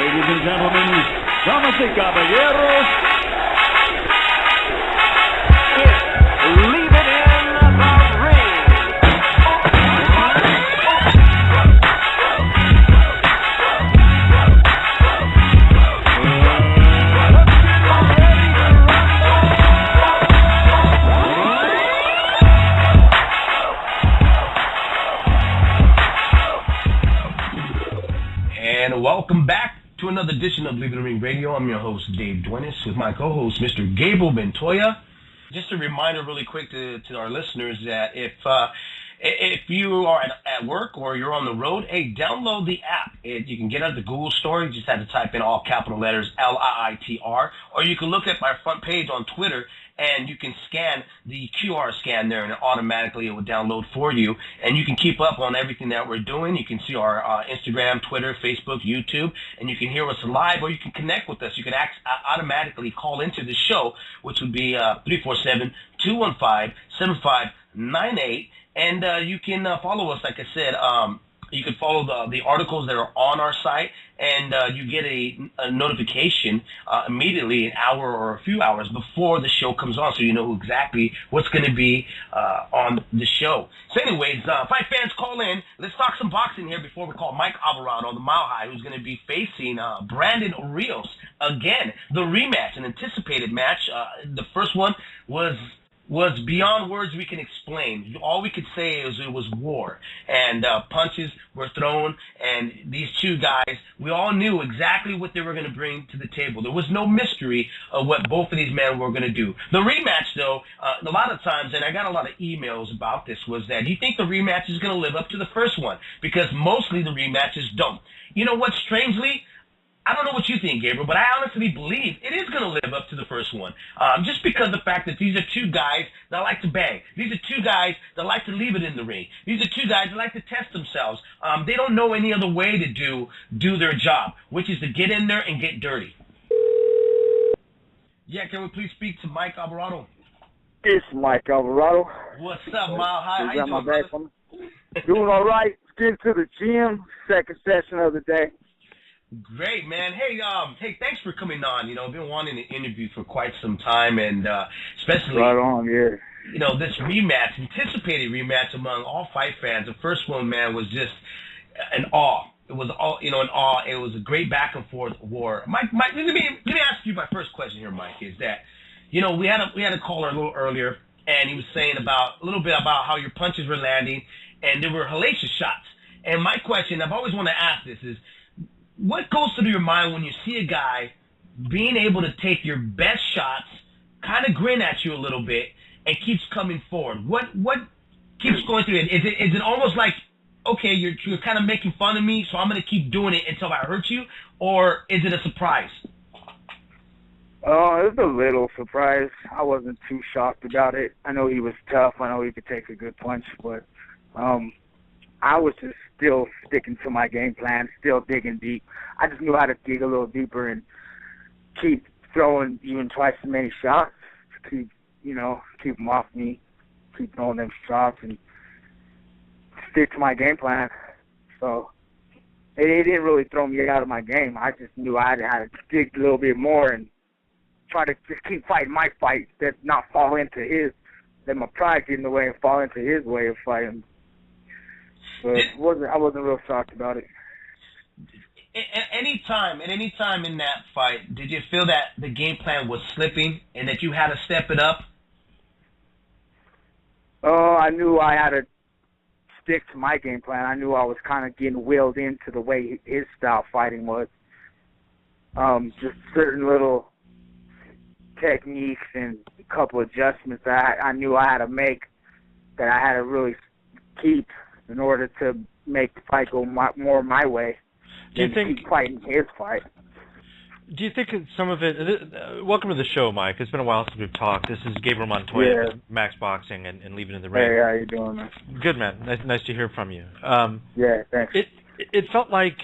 Ladies and gentlemen, damas y caballeros, it's Leave It in the Ring. And welcome back to another edition of Leave It in the Ring Radio. I'm your host, Dave Duenas, with my co-host, Mr. Gabriel Montoya. Just a reminder really quick to our listeners that if you are at work or you're on the road, hey, download the app. You can get out the Google Store. You just have to type in all capital letters LIITR, or you can look at my front page on Twitter, and you can scan the QR scan there, and automatically it will download for you. And you can keep up on everything that we're doing. You can see our Instagram, Twitter, Facebook, YouTube, and you can hear us live, or you can connect with us. You can automatically call into the show, which would be 347-215-7598. And you can follow us, like I said. You can follow the articles that are on our site, and you get a notification immediately, an hour or a few hours before the show comes on, so you know exactly what's going to be on the show. So anyways, fight fans, call in. Let's talk some boxing here before we call Mike Alvardao, the Mile High, who's going to be facing Brandon RIOS again. The rematch, an anticipated match. The first one was beyond words we can explain. All we could say is it was war, and punches were thrown, and these two guys, we all knew exactly what they were going to bring to the table. There was no mystery of what both of these men were going to do. The rematch, though, a lot of times, and I got a lot of emails about this, was that, do you think the rematch is going to live up to the first one? Because mostly the rematches don't. You know what, strangely, I don't know what you think, Gabriel, but I honestly believe it is going to live up to the first one. Just because of the fact that these are two guys that like to bang. These are two guys that like to leave it in the ring. These are two guys that like to test themselves. They don't know any other way to do their job, which is to get in there and get dirty. Yeah, can we please speak to Mike Alvardao? It's Mike Alvardao. What's up, Mile High? How you doing, brother? Doing all right. Getting to the gym. Second session of the day. Great, man. Hey, thanks for coming on. You know, I've been wanting to interview for quite some time, and especially, right on, yeah. You know, this rematch, anticipated rematch among all fight fans. The first one, man, was just an awe. It was all, an awe. It was a great back and forth war. Mike, let me ask you my first question here, Mike. Is that, we had a caller a little earlier, and he was saying a little bit about how your punches were landing, and there were hellacious shots. And my question, I've always wanted to ask this, is, what goes through your mind when you see a guy being able to take your best shots, kind of grin at you a little bit, and keeps coming forward? What keeps going through it? Is it almost like, okay, you're kind of making fun of me, so I'm going to keep doing it until I hurt you, or is it a surprise? Oh, it was a little surprise. I wasn't too shocked about it. I know he was tough. I know he could take a good punch, but I was just still sticking to my game plan, still digging deep. I just knew how to dig a little deeper and keep throwing even twice as many shots to keep them off me, keep throwing them shots and stick to my game plan. So it didn't really throw me out of my game. I just knew I had to dig a little bit more and try to just keep fighting my fight, that not fall into his, let my pride get in the way and fall into his way of fighting. But I wasn't real shocked about it. At any time in that fight, did you feel that the game plan was slipping and that you had to step it up? Oh, I knew I had to stick to my game plan. I knew I was kind of getting willed into the way his style fighting was. Just certain little techniques and a couple adjustments that I knew I had to make, that I had to really keep in order to make the fight go more my way. Do you think keep fighting his fight? Do you think some of it? Welcome to the show, Mike. It's been a while since we've talked. This is Gabriel Montoya, Max Boxing, and Leave It in the Ring. Hey, how you doing, man? Good, man. Nice to hear from you. Yeah, thanks. It felt like,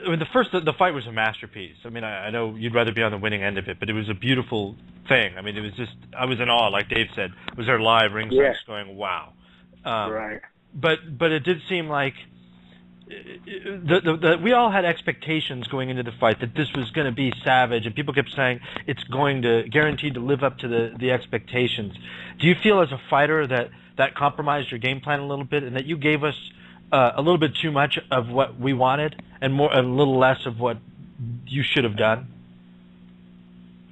I mean, the fight was a masterpiece. I mean, I know you'd rather be on the winning end of it, but it was a beautiful thing. I mean, it was just, I was in awe, like Dave said. I was there live, ringside, going, wow. Right. But it did seem like we all had expectations going into the fight that this was going to be savage, and people kept saying it's going to guaranteed to live up to the expectations. Do you feel as a fighter that compromised your game plan a little bit, and that you gave us a little bit too much of what we wanted and a little less of what you should have done?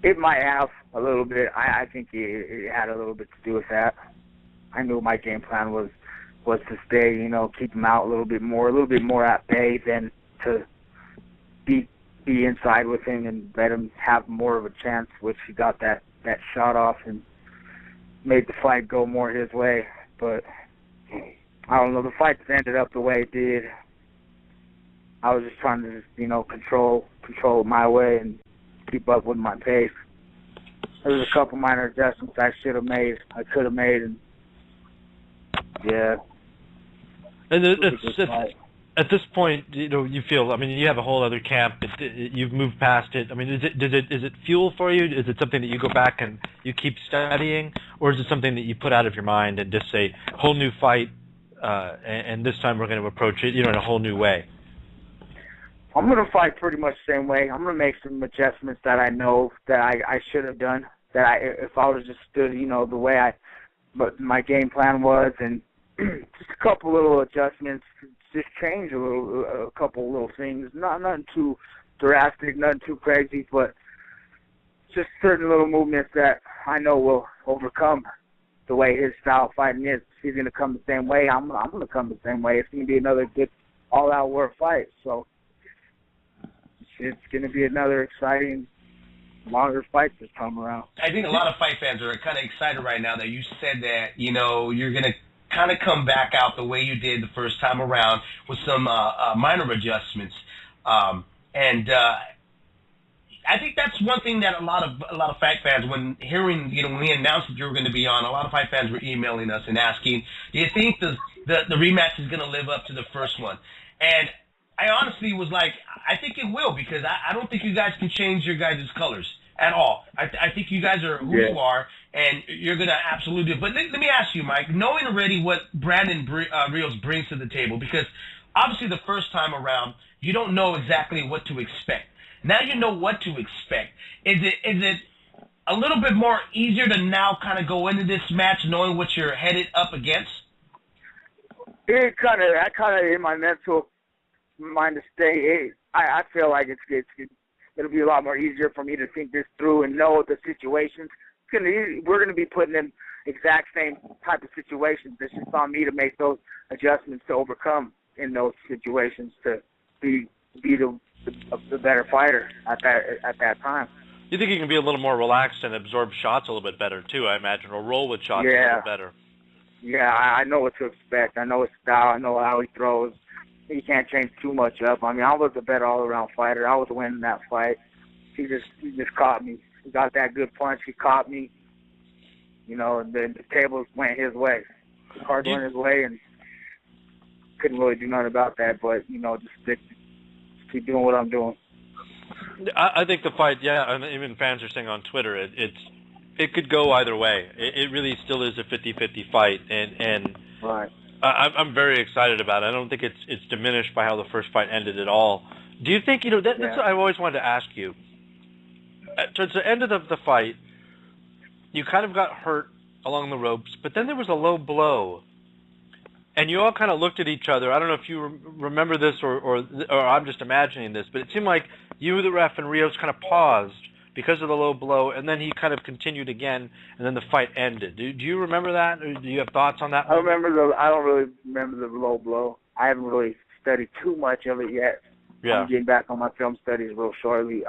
It might have a little bit. I think it had a little bit to do with that. I knew my game plan was to stay, keep him out a little bit more at bay than to be inside with him and let him have more of a chance, which he got that shot off and made the fight go more his way. But I don't know, the fight just ended up the way it did. I was just trying to control it my way and keep up with my pace. There was a couple minor adjustments I could have made, and yeah. And at this point, you feel. I mean, you have a whole other camp. You've moved past it. I mean, is it fuel for you? Is it something that you go back and you keep studying, or is it something that you put out of your mind and just say, whole new fight, and this time we're going to approach it, in a whole new way? I'm going to fight pretty much the same way. I'm going to make some adjustments that I know that I should have done. If I would have just stood, the way but my game plan was, and just a couple little adjustments, just change a couple little things. Nothing too drastic, nothing too crazy, but just certain little movements that I know will overcome the way his style of fighting is. If he's going to come the same way, I'm going to come the same way. It's going to be another good all-out war fight. So it's going to be another exciting, longer fight this time around. I think a lot of fight fans are kind of excited right now that you said that, you're going to kind of come back out the way you did the first time around with some minor adjustments. And I think that's one thing that a lot of fight fans, when hearing, when we announced that you were going to be on, a lot of fight fans were emailing us and asking, do you think the rematch is going to live up to the first one? And I honestly was like, I think it will, because I don't think you guys can change your guys' colors at all. I think you guys are who you are, and you're going to absolutely do it. But let me ask you, Mike, knowing already what Brandon Rios brings to the table, because obviously the first time around, you don't know exactly what to expect. Now you know what to expect. Is it a little bit more easier to now kind of go into this match knowing what you're headed up against? I kind of in my mental mind to stay. I feel like it'll be a lot more easier for me to think this through and know the situations. We're going to be putting in exact same type of situations. It's just on me to make those adjustments to overcome in those situations to be the better fighter at that time. You think you can be a little more relaxed and absorb shots a little bit better too, I imagine, or roll with shots a little better. Yeah, I know what to expect. I know his style. I know how he throws. He can't change too much up. I mean, I was a better all-around fighter. I was winning that fight. He just caught me. He got that good punch. He caught me. And then the tables went his way. The cards went his way, and couldn't really do nothing about that. But just keep doing what I'm doing. I think the fight, and even fans are saying on Twitter, it could go either way. It really still is a 50-50 fight, and right. I'm very excited about it. I don't think it's diminished by how the first fight ended at all. Do you think, that's what I've always wanted to ask you. Towards the end of the fight, you kind of got hurt along the ropes, but then there was a low blow, and you all kind of looked at each other. I don't know if you remember this or I'm just imagining this, but it seemed like you, the ref, and Rios kind of paused because of the low blow, and then he kind of continued again, and then the fight ended. Do you remember that, or do you have thoughts on that? I don't really remember the low blow. I haven't really studied too much of it yet. Yeah. I'm getting back on my film studies real shortly.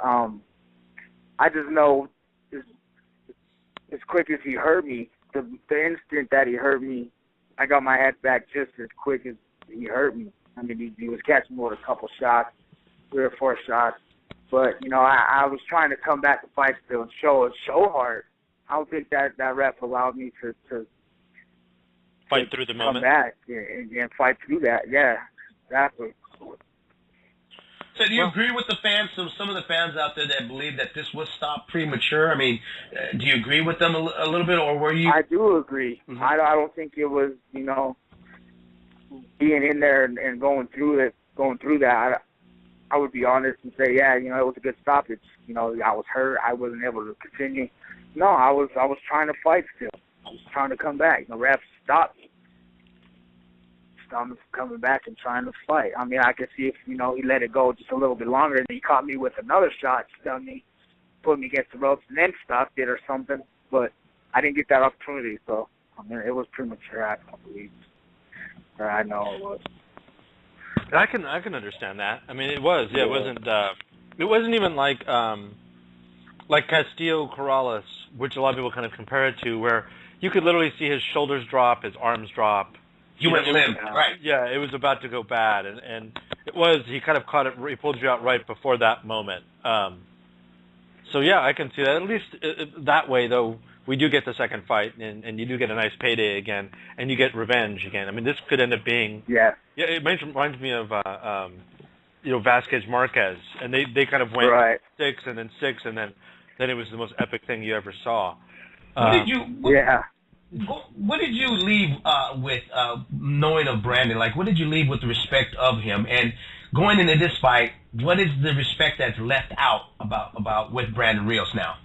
I just know as quick as he hurt me, the instant that he hurt me, I got my head back just as quick as he hurt me. I mean, he was catching me with a couple shots, 3 or 4 shots. But, I was trying to come back to fight still and show hard. I don't think that ref allowed me to fight through the moment. Come back and fight through that. Yeah, exactly. So do you agree with the fans, some of the fans out there that believe that this was stopped premature? I mean, do you agree with them a little bit, or were you? I do agree. Mm-hmm. I don't think it was, being in there and going through it going through that, I would be honest and say, yeah, it was a good stoppage. I was hurt. I wasn't able to continue. No, I was trying to fight still. I was trying to come back. The refs stopped me. Stopped me from coming back and trying to fight. I mean, I could see if, he let it go just a little bit longer, and then he caught me with another shot, stunned me, put me against the ropes, and then stopped it or something. But I didn't get that opportunity, so, I mean, it was premature, I believe. Or I know it was. I can understand that. I mean, it was. Yeah, it wasn't even like Castillo Corrales, which a lot of people kind of compare it to, where you could literally see his shoulders drop, his arms drop. You went limp, right? Yeah, it was about to go bad, and it was. He kind of caught it. He pulled you out right before that moment. So yeah, I can see that. At least that way, though, we do get the second fight, and you do get a nice payday again, and you get revenge again. I mean, this could end up being. Yeah. Yeah, it reminds me of Vasquez Marquez, and they kind of went right. 6 and then 6, and then it was the most epic thing you ever saw. What did you leave with knowing of Brandon? Like, what did you leave with the respect of him? And going into this fight, what is the respect that's left out about with Brandon Rios now?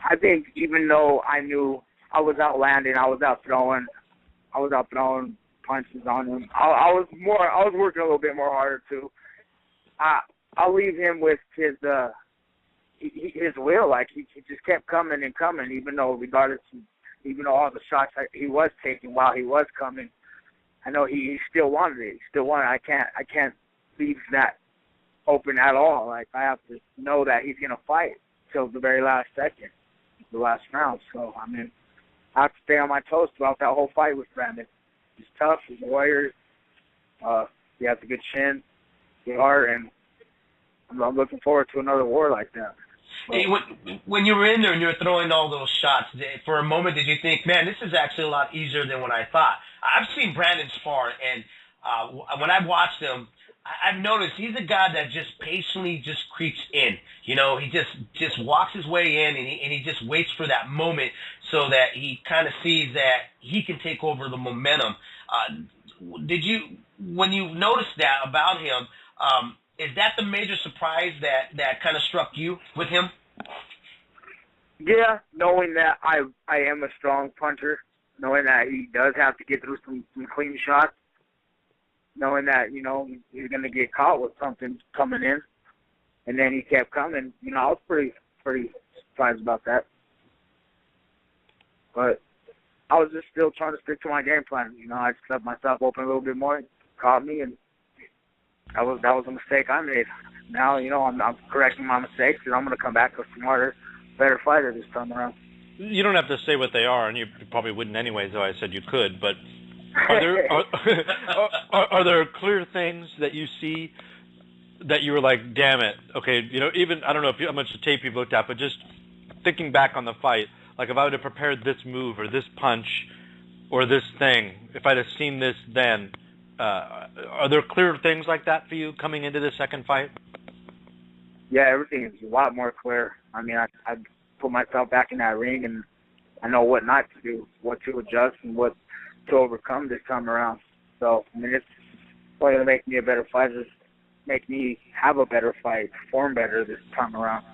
I think even though I knew I was out landing, I was out throwing punches on him. I was working a little bit more harder too. I'll leave him with his will. Like he just kept coming and coming, even though all the shots he was taking while he was coming, I know he still wanted it. He still wanted it. I can't leave that open at all. Like I have to know that he's gonna fight till the very last second, the last round. So I mean, I have to stay on my toes throughout that whole fight with Brandon. He's tough. He's a warrior. He has a good chin, good heart, and I'm looking forward to another war like that. Hey, when you were in there and you were throwing all those shots, for a moment did you think, man, this is actually a lot easier than what I thought? I've seen Brandon spar, and when I've watched him, I've noticed he's a guy that just patiently just creeps in. He just walks his way in, and he just waits for that moment so that he kind of sees that he can take over the momentum. When you noticed that about him, is that the major surprise that kind of struck you with him? Yeah, knowing that I am a strong puncher, knowing that he does have to get through some clean shots, knowing that, he's going to get caught with something coming in, and then he kept coming. I was pretty surprised about that. But I was just still trying to stick to my game plan. I just left myself open a little bit more, caught me, and that was a mistake I made. Now, I'm correcting my mistakes, and I'm going to come back a smarter, better fighter this time around. You don't have to say what they are, and you probably wouldn't anyway, though I said you could, but are there clear things that you see that you were like, damn it, okay, even, I don't know how much tape you've looked at, but just thinking back on the fight, like if I would have prepared this move or this punch or this thing, if I'd have seen this then, are there clear things like that for you coming into the second fight? Yeah, everything is a lot more clear. I mean, I put myself back in that ring, and I know what not to do, what to adjust, and what to overcome this time around. So, I mean, it's going to make me a better fighter, make me have a better fight, perform better this time around.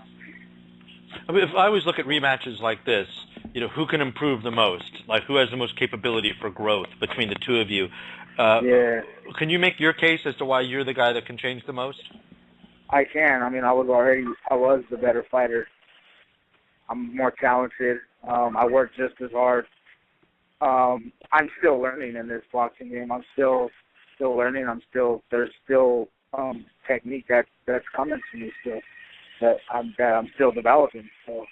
I mean, if I always look at rematches like this, who can improve the most? Like, who has the most capability for growth between the two of you? Yeah. Can you make your case as to why you're the guy that can change the most? I can. I mean, I was the better fighter. I'm more talented. I work just as hard. I'm still learning in this boxing game. I'm still learning. There's still technique that's coming to me still that I'm still developing. So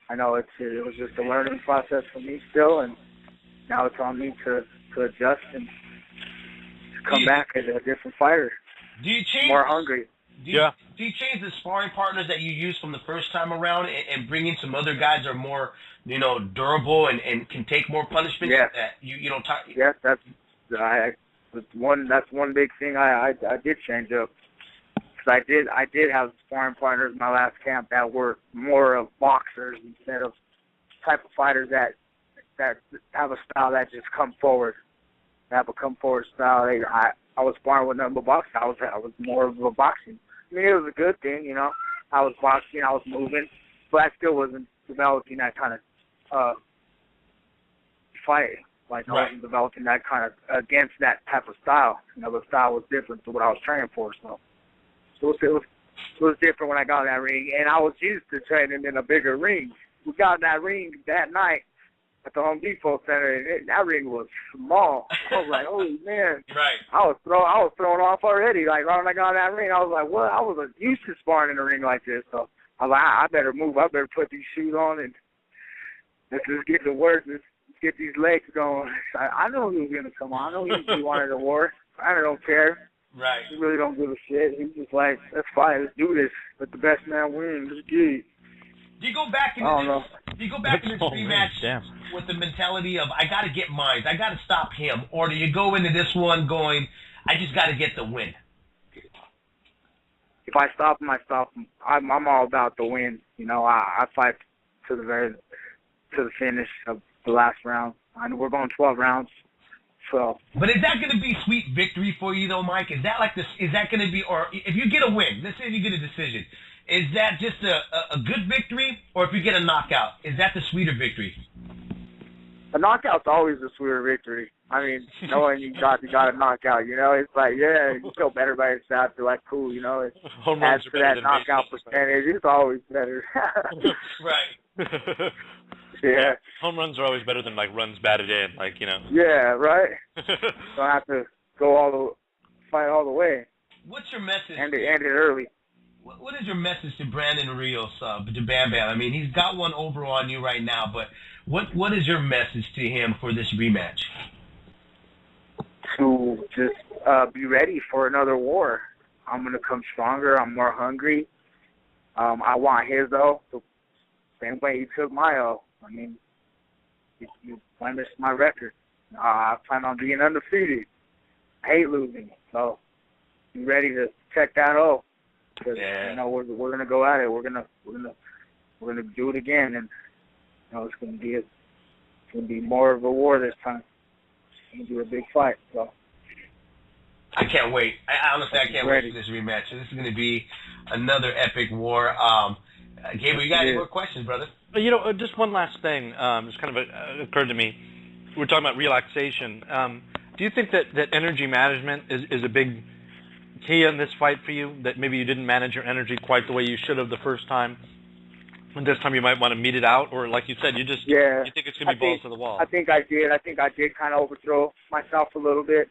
I know it was just a learning process for me still, and now it's on me to adjust and come back as a different fighter. Do you change? More hungry. Do you change the sparring partners that you used from the first time around and bring in some other guys that are more, durable and can take more punishment? Yes. That you don't talk. Yes, that's one big thing I did change up. Because I did have sparring partners in my last camp that were more of boxers instead of type of fighters that have a style that just come forward. They have a come forward style. I was sparring with nothing but boxing. I was more of a boxing. I mean, it was a good thing, you know. I was boxing, I was moving, but I still wasn't developing that kind of fight. Like, I wasn't developing that kind of against that type of style. You know, the style was different to what I was training for. So it was different when I got in that ring, and I was used to training in a bigger ring. We got in that ring that night at the Home Depot Center, and that ring was small. I was like, oh man, Right. I was thrown off already. Like right when I got in that ring, I was like, what? I was used to sparring in a ring like this, so I was like, I better move. I better put these shoes on and let's just get to work. Let's get these legs going. I know he was gonna come on. I know he wanted a war. I don't care. Right. He really don't give a shit. He's just like, let's fight. Let's do this. Let the best man win. Let's get it. Do you go back into this rematch with the mentality of I got to get mine, I got to stop him, or do you go into this one going, I just got to get the win? If I stop him, I stop him. I'm all about the win. You know, I fight to the finish of the last round. I know we're going 12 rounds. So. But is that going to be sweet victory for you though, Mike? Is that like this? Is that going to be, or if you get a win, let's say you get a decision, is that just a good victory, or if you get a knockout, is that the sweeter victory? A knockout's always a sweeter victory. I mean, knowing you got a knockout, you know, it's like, yeah, you feel better by yourself. You're like, cool, you know, it adds to that knockout percentage. It's always better. Right. Yeah. Home runs are always better than like runs batted in, like, you know. Yeah, right. Don't have to fight all the way. What's your message? End it early. What is your message to Brandon Rios, to Bam Bam? I mean, he's got one over on you right now, but what is your message to him for this rematch? To just be ready for another war. I'm going to come stronger. I'm more hungry. I want his, though. The same way he took my O. I mean, you blemished my record. I plan on being undefeated. I hate losing. So be ready to check that O. Because you know we're gonna go at it. We're gonna do it again, and you know it's gonna be more of a war this time. It's gonna be a big fight. So I can't wait. I honestly can't wait for this rematch. This is gonna be another epic war. Gabriel, you got any more questions, brother? You know, just one last thing. Just kind of occurred to me. We're talking about relaxation. Do you think that energy management is a big key in this fight for you, that maybe you didn't manage your energy quite the way you should have the first time, and this time you might want to meet it out, or like you said, you think it's going to be balls to the wall? I think I did kind of overthrow myself a little bit.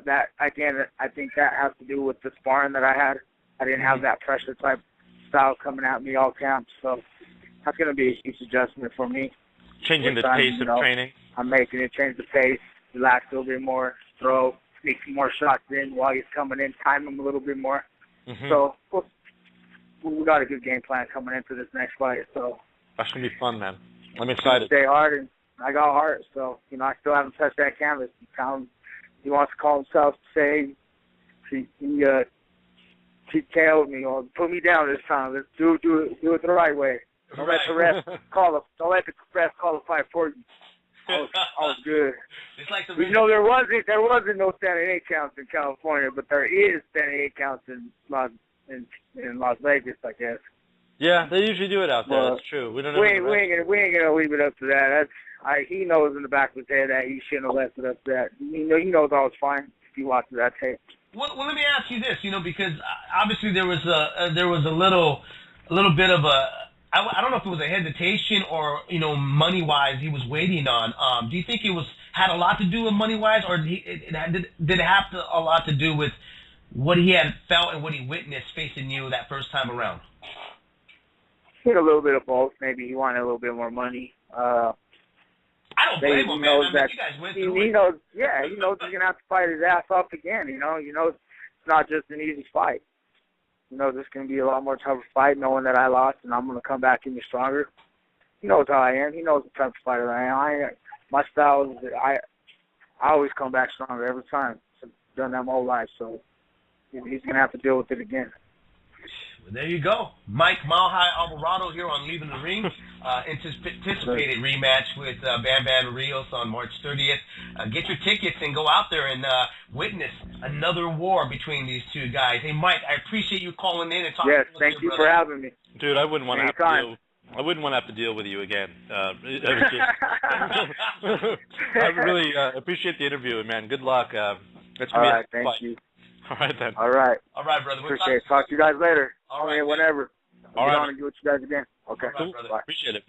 That again, I think that has to do with the sparring that I had. I didn't have that pressure type style coming at me all camp, so that's going to be a huge adjustment for me. Changing the pace of training? I'm making it change the pace, relax a little bit more, throw, sneak some more shots in while he's coming in, time him a little bit more. Mm-hmm. So we got a good game plan coming into this next fight. So that's gonna be fun, man. I'm excited. Stay hard, and I got heart. So you know, I still haven't touched that canvas. He wants to call himself, say he KO'd me or put me down this time. Let's do it the right way. Don't let the ref call the fight for you. I was good. It's like you know, there wasn't no standing 8 counts in California, but there is standing 8 counts in Las Vegas, I guess. Yeah, they usually do it out there. That's true. We ain't gonna leave it up to that. He knows in the back of his head that he shouldn't have left it up to that. He knows I was fine if he watched that tape. Well, let me ask you this, because obviously there was a little bit of a, I don't know if it was a hesitation or money-wise he was waiting on. Do you think it had a lot to do with money-wise, or did it have a lot to do with what he had felt and what he witnessed facing you that first time around? He had a little bit of both. Maybe he wanted a little bit more money. I don't blame him, man. You guys went through it. He knows he's gonna have to fight his ass off again. He knows it's not just an easy fight. This is gonna be a lot more tougher fight, knowing that I lost and I'm gonna come back even stronger. He knows how I am. He knows the type of fighter I am. My style is that I always come back stronger every time. I've done that my whole life, so he's gonna have to deal with it again. There you go. Mike Malhai Alvarado here on Leaving the Ring. Anticipated rematch with Bam Bam Rios on March 30th. Get your tickets and go out there and witness another war between these two guys. Hey, Mike, I appreciate you calling in and talking to us. Yes, thank you for having me. Dude, I wouldn't want to have to deal. I wouldn't want to have to deal with you again. I really appreciate the interview, man. Good luck. That's all right, thank you. All right, then. All right. All right, brother. Appreciate it. Talk to you guys later. All right. Whenever. All right. On to do with you guys again. Okay. All right, brother. Bye. Appreciate it.